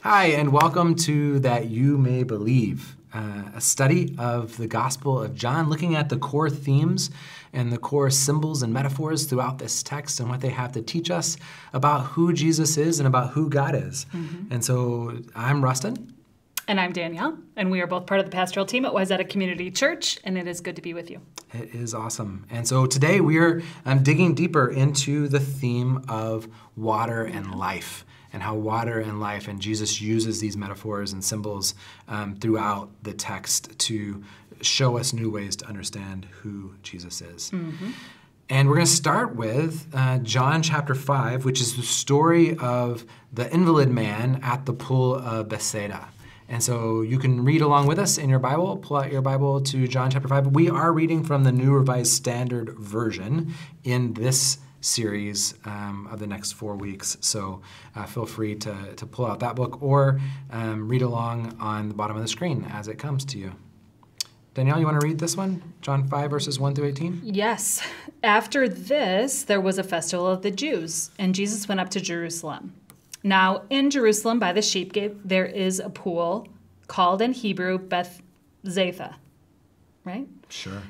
Hi, and welcome to That You May Believe, a study of the Gospel of John, looking at the core themes and the core symbols and metaphors throughout this text and what they have to teach us about who Jesus is and about who God is. And so I'm Rustin. And I'm Danielle, and we are both part of the pastoral team at Wayzata Community Church, and it is good to be with you. It is awesome. And so today we are digging deeper into the theme of water and life, and how water and life, and Jesus uses these metaphors and symbols throughout the text to show us new ways to understand who Jesus is. And we're going to start with John chapter 5, which is the story of the invalid man at the pool of Bethsaida. And so you can read along with us in your Bible, pull out your Bible to John chapter 5. We are reading from the New Revised Standard Version in this series of the next 4 weeks. So feel free to pull out that book or read along on the bottom of the screen as it comes to you. Danielle, you want to read this one? John 5, verses 1 through 18? Yes. After this, there was a festival of the Jews, and Jesus went up to Jerusalem. Now, in Jerusalem, by the sheep gate, there is a pool called in Hebrew Bethzatha, right? Sure.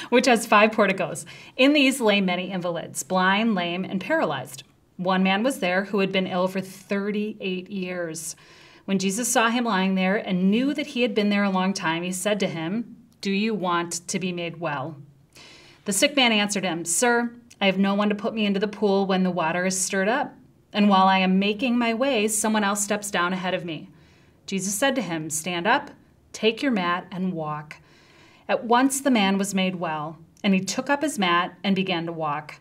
Which has 5 porticos. In these lay many invalids, blind, lame, and paralyzed. One man was there who had been ill for 38 years. When Jesus saw him lying there and knew that he had been there a long time, he said to him, "Do you want to be made well?" The sick man answered him, "Sir, I have no one to put me into the pool when the water is stirred up. And while I am making my way, someone else steps down ahead of me." Jesus said to him, "Stand up, take your mat, and walk." At once the man was made well, and he took up his mat and began to walk.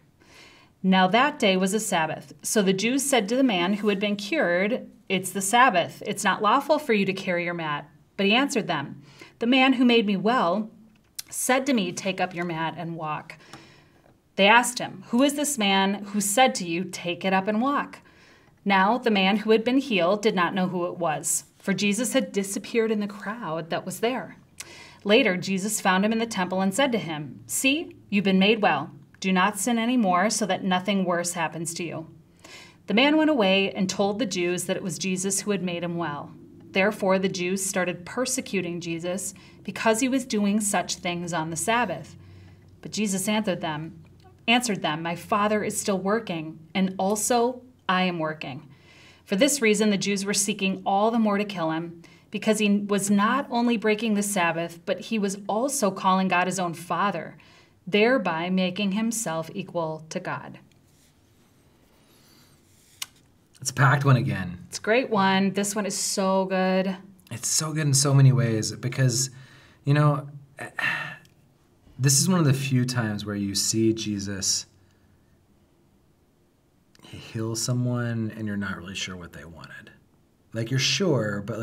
Now that day was a Sabbath. So the Jews said to the man who had been cured, "It's the Sabbath. It's not lawful for you to carry your mat." But he answered them, "The man who made me well said to me, 'Take up your mat and walk.'" They asked him, "Who is this man who said to you, 'Take it up and walk'?" Now the man who had been healed did not know who it was, for Jesus had disappeared in the crowd that was there. Later, Jesus found him in the temple and said to him, "See, you've been made well. Do not sin anymore so that nothing worse happens to you." The man went away and told the Jews that it was Jesus who had made him well. Therefore, the Jews started persecuting Jesus because he was doing such things on the Sabbath. But Jesus answered them, "My Father is still working, and also I am working." For this reason, the Jews were seeking all the more to kill him, because he was not only breaking the Sabbath, but he was also calling God his own Father, thereby making himself equal to God. It's a packed one again. It's a great one. This one is so good. It's so good in so many ways because, this is one of the few times where you see Jesus heal someone and you're not really sure what they wanted. Like, you're sure, but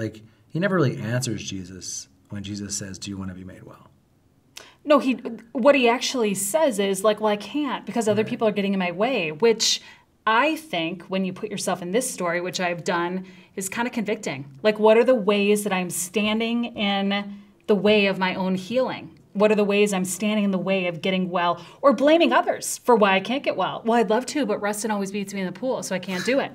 he never really answers Jesus when Jesus says, "Do you want to be made well?" No, what he actually says is well, I can't because other people are getting in my way, which I think when you put yourself in this story, which I've done, is kind of convicting. What are the ways that I'm standing in the way of my own healing? What are the ways I'm standing in the way of getting well or blaming others for why I can't get well? Well, I'd love to, but Rustin always beats me in the pool, so I can't do it.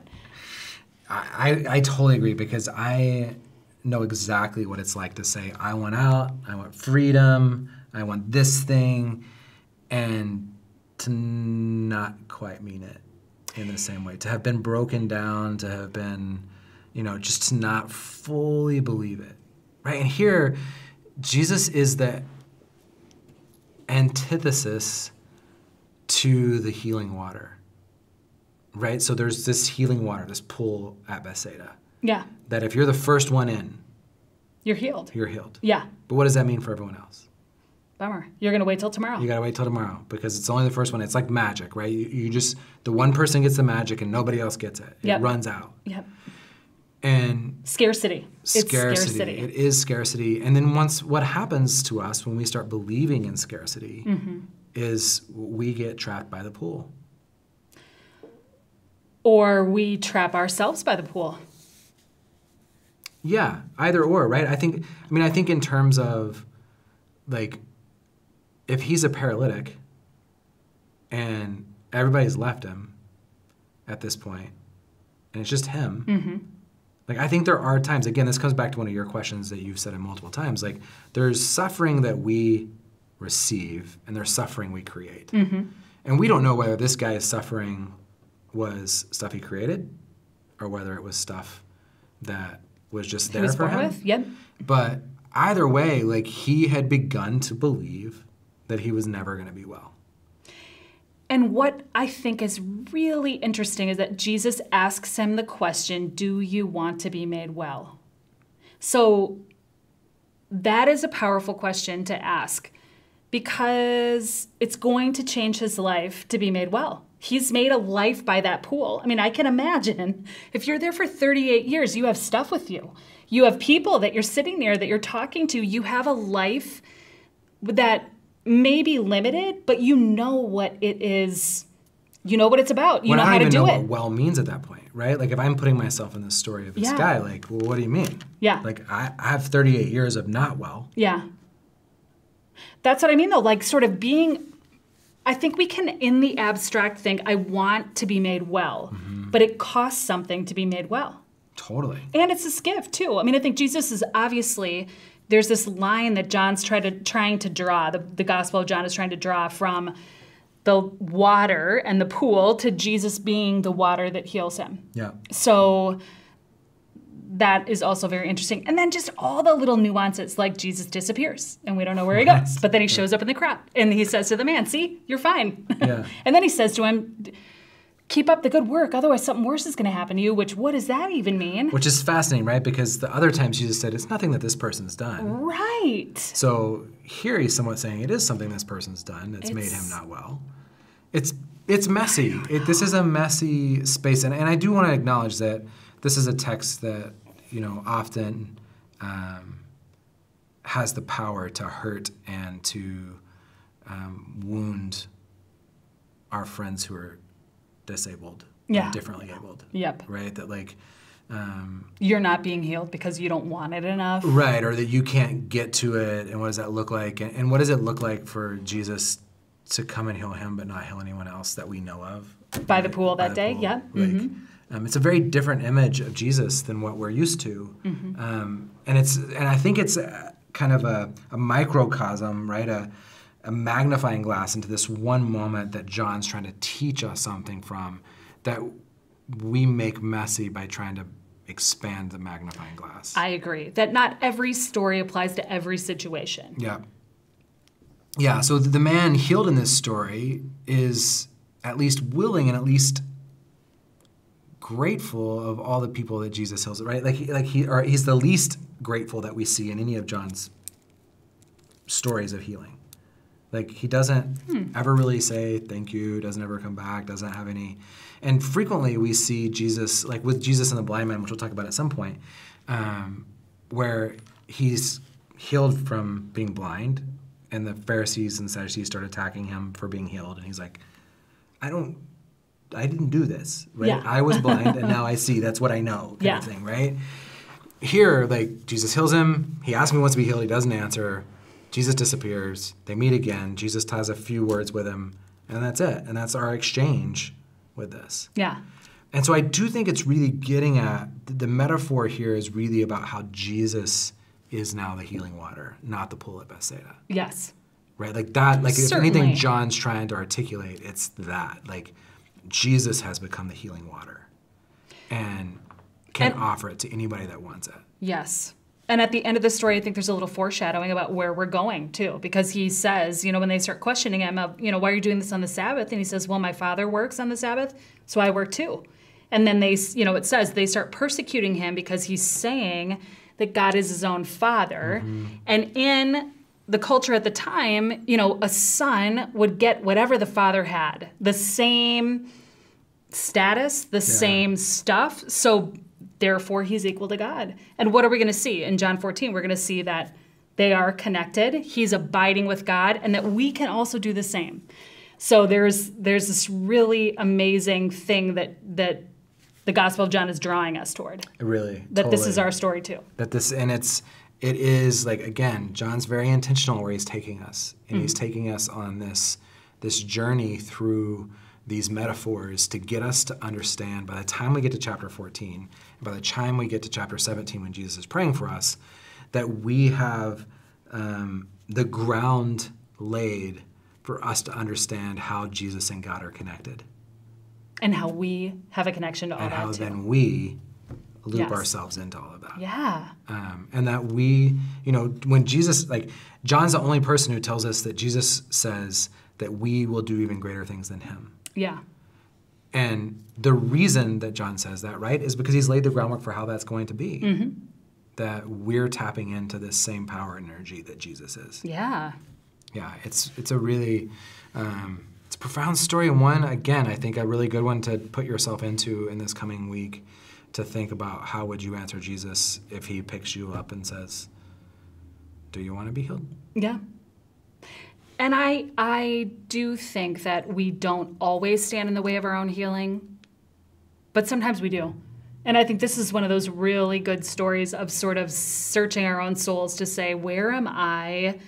I totally agree because I know exactly what it's like to say, I want out, I want freedom, I want this thing, and to not quite mean it in the same way. To have been broken down, to have been, just to not fully believe it, right? And here, Jesus is the antithesis to the healing water, right? So there's this healing water, this pool at Bethsaida. Yeah. That if you're the first one in, you're healed. You're healed. Yeah. But what does that mean for everyone else? Bummer. You're going to wait till tomorrow. You got to wait till tomorrow because it's only the first one. It's like magic, right? You just, the one person gets the magic and nobody else gets it. It runs out. Yep. And scarcity. It's scarcity. It is scarcity. And then what happens to us when we start believing in scarcity is we get trapped by the pool. Or we trap ourselves by the pool. Yeah, either or, right? I think in terms of if he's a paralytic and everybody's left him at this point, and it's just him, Like, I think there are times, again, this comes back to one of your questions that you've said it multiple times, like, there's suffering that we receive, and there's suffering we create. And we don't know whether this guy's suffering was stuff he created, or whether it was stuff that was just there for him. Yep. But either way, like, he had begun to believe that he was never going to be well. And what I think is really interesting is that Jesus asks him the question, do you want to be made well? So that is a powerful question to ask, because it's going to change his life to be made well. He's made a life by that pool. I mean, I can imagine if you're there for 38 years, you have stuff with you. You have people that you're sitting there, that you're talking to. You have a life that may be limited, but you know what it is. You know what it's about. You know how to do it. I don't even know what well means at that point, right? Like, if I'm putting myself in the story of this guy, like, well, what do you mean? Yeah. Like, I have 38 years of not well. Yeah. That's what I mean, though. Like, sort of being, I think we can, in the abstract, think, I want to be made well, but it costs something to be made well. Totally. And it's a gift, too. I mean, I think Jesus is obviously, there's this line that John's trying to draw, the Gospel of John is trying to draw from the water and the pool to Jesus being the water that heals him. Yeah. So that is also very interesting. And then just all the little nuances, like Jesus disappears and we don't know where he goes. But then he shows up in the crowd and he says to the man, see, you're fine. Yeah. And then he says to him, keep up the good work, otherwise something worse is going to happen to you, which what does that even mean? Which is fascinating, right? Because the other times Jesus said, it's nothing that this person's done. Right. So here he's somewhat saying it is something this person's done that's made him not well. It's messy. This is a messy space. And I do want to acknowledge that this is a text that, you know, often has the power to hurt and to wound our friends who are disabled, or differently abled. Yep. Right? That, like, you're not being healed because you don't want it enough. right, or that you can't get to it, and what does that look like? And what does it look like for Jesus to come and heal him but not heal anyone else that we know of? By the pool that day, yeah. Like, it's a very different image of Jesus than what we're used to. And I think it's kind of a microcosm, right? A magnifying glass into this one moment that John's trying to teach us something from that we make messy by trying to expand the magnifying glass. I agree that not every story applies to every situation. Yeah. Yeah, so the man healed in this story is at least willing and at least grateful of all the people that Jesus heals, right? He's the least grateful that we see in any of John's stories of healing. Like, he doesn't ever really say thank you, doesn't ever come back, doesn't have any. And frequently we see Jesus, like with Jesus and the blind man, which we'll talk about at some point, where he's healed from being blind, and the Pharisees and Sadducees start attacking him for being healed, and he's like, I didn't do this, right? Yeah. I was blind, and now I see. That's what I know, kind of thing, right? Here, like, Jesus heals him. He asks him if he wants to be healed. He doesn't answer. Jesus disappears. They meet again. Jesus has a few words with him, and that's it. And that's our exchange with this. Yeah. And so I do think it's really getting at, the metaphor here is really about how Jesus is now the healing water, not the pool at Bethsaida. Yes. Right? Like that, like Certainly. If anything John's trying to articulate, it's that. Like, Jesus has become the healing water and can offer it to anybody that wants it. Yes. And at the end of the story, I think there's a little foreshadowing about where we're going, too, because he says, when they start questioning him, why are you doing this on the Sabbath? And he says, well, my Father works on the Sabbath, so I work too. And then it says they start persecuting him because he's saying that God is his own Father. Mm-hmm. And in the culture at the time, a son would get whatever the father had, the same status, the same stuff. So therefore, he's equal to God. And what are we going to see? In John 14, we're going to see that they are connected. He's abiding with God, and that we can also do the same. So there's this really amazing thing that the Gospel of John is drawing us toward. Really. That totally. This is our story, too. It is, like, again, John's very intentional where he's taking us. And he's taking us on this journey through these metaphors to get us to understand by the time we get to chapter 14, and by the time we get to chapter 17 when Jesus is praying for us, that we have the ground laid for us to understand how Jesus and God are connected. And how we have a connection to all And that how too. then we loop Yes. ourselves into all of that. Yeah. And that we, when Jesus, John's the only person who tells us that Jesus says that we will do even greater things than him. Yeah. And the reason that John says that, right, is because he's laid the groundwork for how that's going to be. Mm-hmm. That we're tapping into this same power and energy that Jesus is. Yeah. Yeah, it's a really, it's a profound story, and one, again, I think a really good one to put yourself into in this coming week, to think about how would you answer Jesus if he picks you up and says, do you want to be healed? Yeah. And I do think that we don't always stand in the way of our own healing, but sometimes we do. And I think this is one of those really good stories of sort of searching our own souls to say, where am I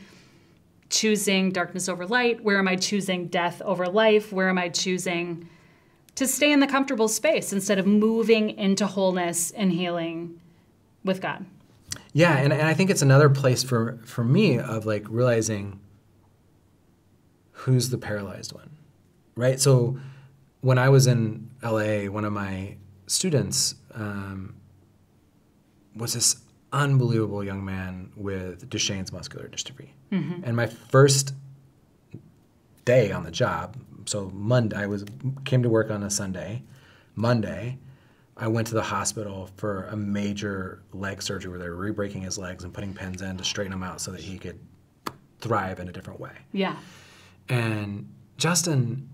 choosing darkness over light? Where am I choosing death over life? Where am I choosing to stay in the comfortable space instead of moving into wholeness and healing with God? Yeah, and I think it's another place for me of realizing who's the paralyzed one, right? So when I was in LA, one of my students was this unbelievable young man with Duchenne's muscular dystrophy. Mm-hmm. And my first day on the job, so Monday, came to work on a Sunday. Monday, I went to the hospital for a major leg surgery where they were re-breaking his legs and putting pins in to straighten him out so that he could thrive in a different way. Yeah. And Justin,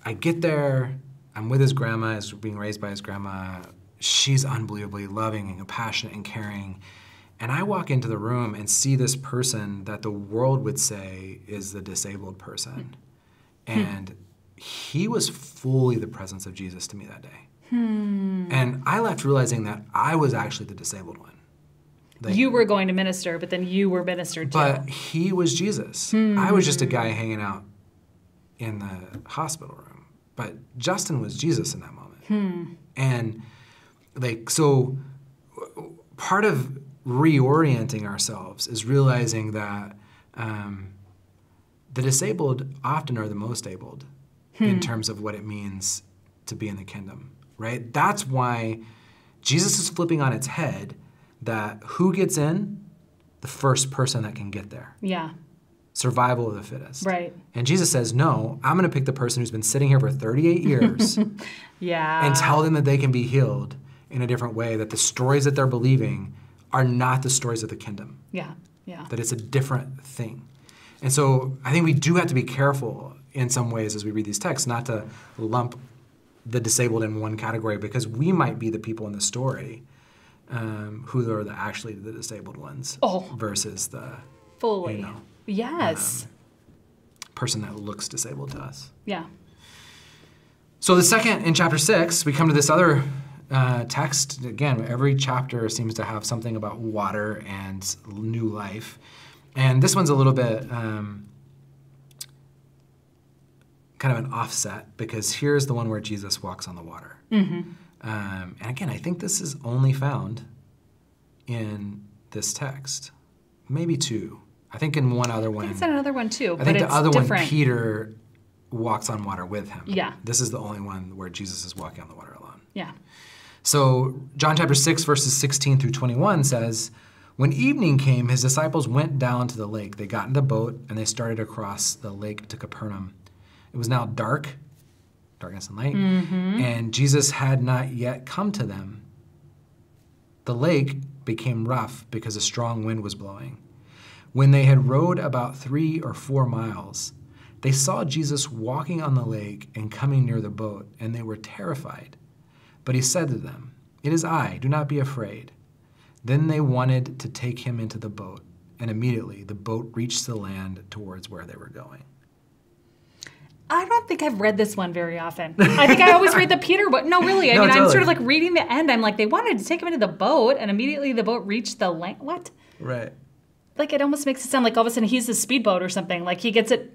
I get there, I'm with his grandma, he's being raised by his grandma. She's unbelievably loving and compassionate and caring. And I walk into the room and see this person that the world would say is the disabled person. And he was fully the presence of Jesus to me that day. And I left realizing that I was actually the disabled one. You were going to minister, but then you were ministered to. But he was Jesus. I was just a guy hanging out in the hospital room. But Justin was Jesus in that moment. And so part of reorienting ourselves is realizing that the disabled often are the most abled in terms of what it means to be in the kingdom, right? That's why Jesus is flipping on its head that who gets in? The first person that can get there. Yeah. Survival of the fittest. Right. And Jesus says, no, I'm going to pick the person who's been sitting here for 38 years Yeah. and tell them that they can be healed in a different way, that the stories that they're believing are not the stories of the kingdom. Yeah. Yeah. That it's a different thing. And so I think we do have to be careful in some ways as we read these texts not to lump the disabled in one category, because we might be the people in the story who are actually the disabled ones versus the fully. Yes. Person that looks disabled to us. Yeah. So the second, in chapter 6, we come to this other text. Again, every chapter seems to have something about water and new life. And this one's a little bit kind of an offset, because here's the one where Jesus walks on the water. Mm-hmm. And again, I think this is only found in this text. Maybe two. I think in one other one. I think it's another one too. I think but the other different. one, Peter walks on water with him. Yeah. This is the only one where Jesus is walking on the water alone. Yeah. So John chapter 6, verses 16 through 21 says, when evening came, his disciples went down to the lake. They got in the boat, and they started across the lake to Capernaum. It was now dark, darkness and light, and Jesus had not yet come to them. The lake became rough because a strong wind was blowing. When they had rowed about 3 or 4 miles, they saw Jesus walking on the lake and coming near the boat, and they were terrified. But he said to them, "It is I, do not be afraid." Then they wanted to take him into the boat, and immediately the boat reached the land towards where they were going. I don't think I've read this one very often. I think I always read the Peter book. No, really. I mean, totally. I'm sort of like reading the end. I'm like, they wanted to take him into the boat, and immediately the boat reached the land. What? Right. Like, it almost makes it sound like all of a sudden he's a speedboat or something. Like, he gets it.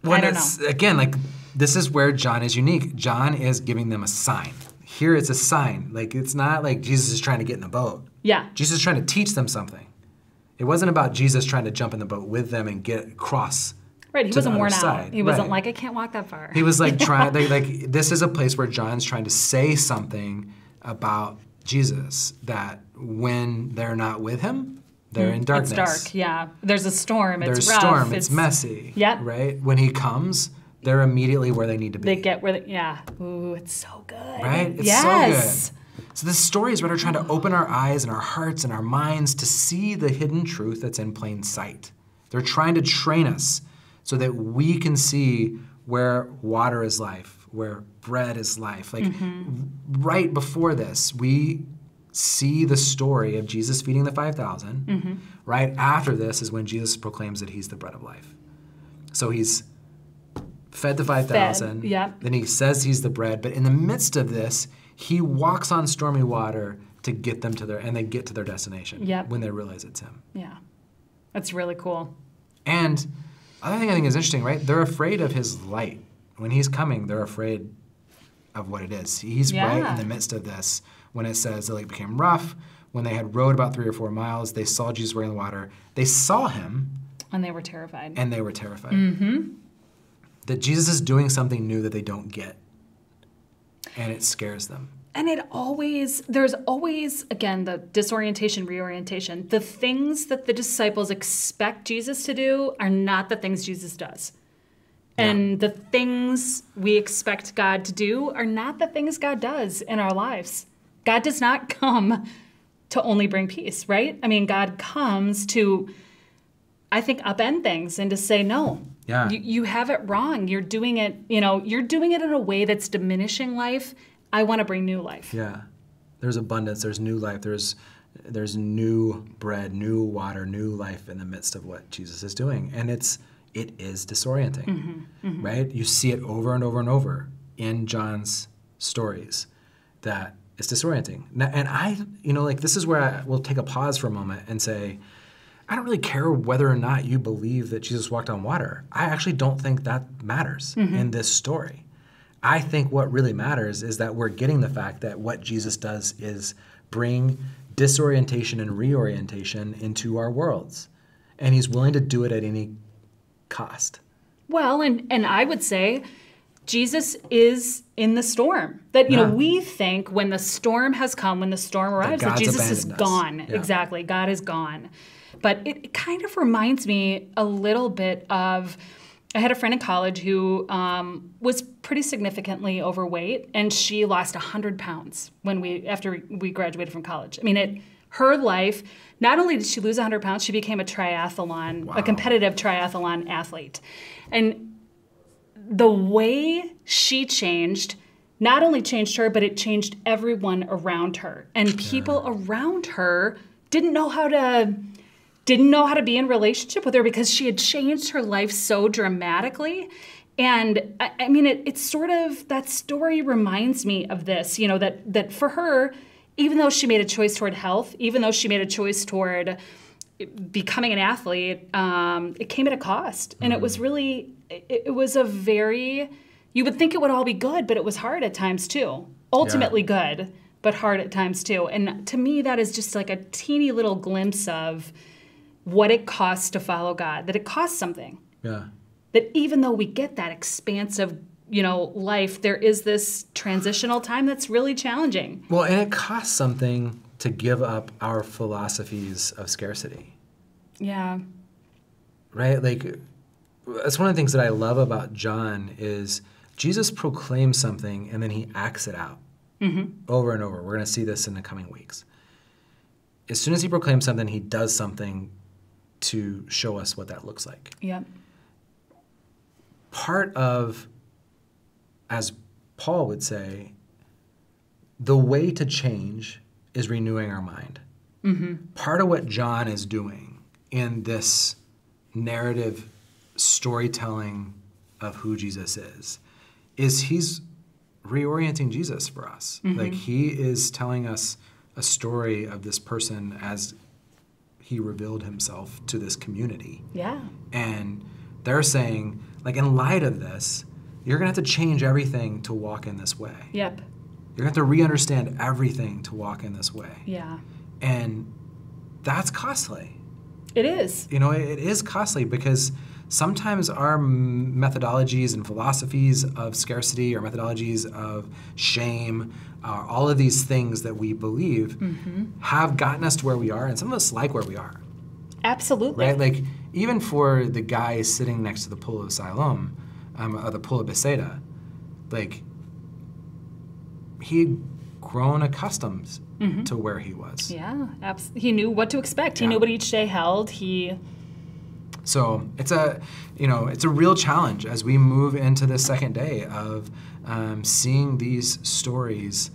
Well, I don't know. Again, this is where John is unique. John is giving them a sign. Here it's a sign. Like, it's not like Jesus is trying to get in the boat. Yeah. Jesus is trying to teach them something. It wasn't about Jesus trying to jump in the boat with them and get across. Right, he to the wasn't other worn side. out. He wasn't Right. like, I can't walk that far. He was like this is a place where John's trying to say something about Jesus, that when they're not with him, they're in darkness. It's dark, yeah. There's a storm, There's it's a rough. storm, it's messy. Yep. Right? When he comes, they're immediately where they need to be. They get where yeah. Ooh, it's so good. Right? It's yes. so good. So this story is what are trying to open our eyes and our hearts and our minds to see the hidden truth that's in plain sight. They're trying to train us so that we can see where water is life, where bread is life. Like right before this, we see the story of Jesus feeding the 5,000. Right after this is when Jesus proclaims that he's the bread of life. So he's fed the 5,000. Yeah. Then he says he's the bread. But in the midst of this, he walks on stormy water to get them to and they get to their destination when they realize it's him. Yeah. That's really cool. And other thing I think is interesting, right? They're afraid of his light. When he's coming, they're afraid of what it is. He's right in the midst of this when it says the lake became rough. When they had rowed about 3 or 4 miles, they saw Jesus wearing the water. They saw him. And they were terrified. That Jesus is doing something new that they don't get. And it scares them. And there's always, again, the disorientation, reorientation. The things that the disciples expect Jesus to do are not the things Jesus does. And the things we expect God to do are not the things God does in our lives. God does not come to only bring peace, right? I mean, God comes to, I think, upend things and to say, no, you have it wrong. You're doing it, you're doing it in a way that's diminishing life. I want to bring new life. Yeah. There's abundance. There's new life. There's new bread, new water, new life in the midst of what Jesus is doing. And it is disorienting, right? You see it over and over and over in John's stories that it's disorienting. And this is where I will take a pause for a moment and say, I don't really care whether or not you believe that Jesus walked on water. I actually don't think that matters in this story. I think what really matters is that we're getting the fact that what Jesus does is bring disorientation and reorientation into our worlds. And he's willing to do it at any cost. Well, and I would say Jesus is in the storm. That, we think when the storm has come, when the storm arrives, that Jesus is gone. Yeah. Exactly. God is gone. But it kind of reminds me a little bit of, I had a friend in college who was pretty significantly overweight, and she lost 100 pounds after we graduated from college. I mean, her life, not only did she lose 100 pounds, she became a competitive triathlon athlete. And the way she changed not only changed her, but it changed everyone around her. And people around her didn't know how to be in relationship with her because she had changed her life so dramatically. And I mean, it's sort of, that story reminds me of this, that for her, even though she made a choice toward health, even though she made a choice toward becoming an athlete, it came at a cost. And it was really, it was a very, you would think it would all be good, but it was hard at times too. Ultimately good, but hard at times too. And to me, that is just like a teeny little glimpse of what it costs to follow God, that it costs something. Yeah. That even though we get that expansive, life, there is this transitional time that's really challenging. Well, and it costs something to give up our philosophies of scarcity. Yeah. Right? Like, that's one of the things that I love about John is Jesus proclaims something and then he acts it out over and over. We're going to see this in the coming weeks. As soon as he proclaims something, he does something to show us what that looks like. Yep. Part of, as Paul would say, the way to change is renewing our mind. Part of what John is doing in this narrative storytelling of who Jesus is he's reorienting Jesus for us. Like, he is telling us a story of this person as he revealed himself to this community. Yeah. And they're saying, like, in light of this, you're going to have to change everything to walk in this way. Yep. You're going to have to re-understand everything to walk in this way. Yeah. And that's costly. It is. You know, it is costly because sometimes our methodologies and philosophies of scarcity or methodologies of shame, all of these things that we believe have gotten us to where we are, and some of us like where we are. Absolutely. Right? Like, even for the guy sitting next to the pool of Siloam, or the pool of Bethsaida, like, he'd grown accustomed to where he was. Yeah, he knew what to expect. He knew what each day held. So it's a real challenge as we move into the second day of seeing these stories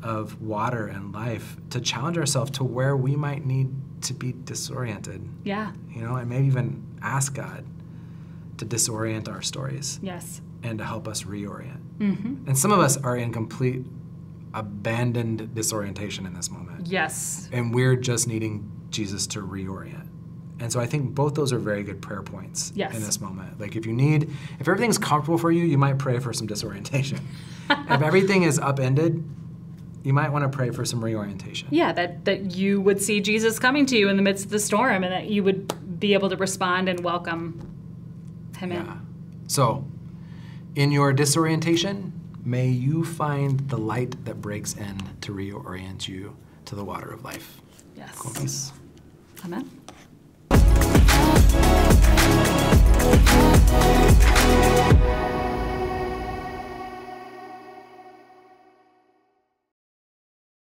of water and life, to challenge ourselves to where we might need to be disoriented. Yeah. You know, and maybe even ask God to disorient our stories. Yes. And to help us reorient. And some of us are in complete abandoned disorientation in this moment. Yes. And we're just needing Jesus to reorient. And so I think both those are very good prayer points in this moment. Like, if everything's comfortable for you, you might pray for some disorientation. If everything is upended, you might want to pray for some reorientation. Yeah, that you would see Jesus coming to you in the midst of the storm, and that you would be able to respond and welcome him in. So, in your disorientation, may you find the light that breaks in to reorient you to the water of life. Yes. Cool. Peace. Amen.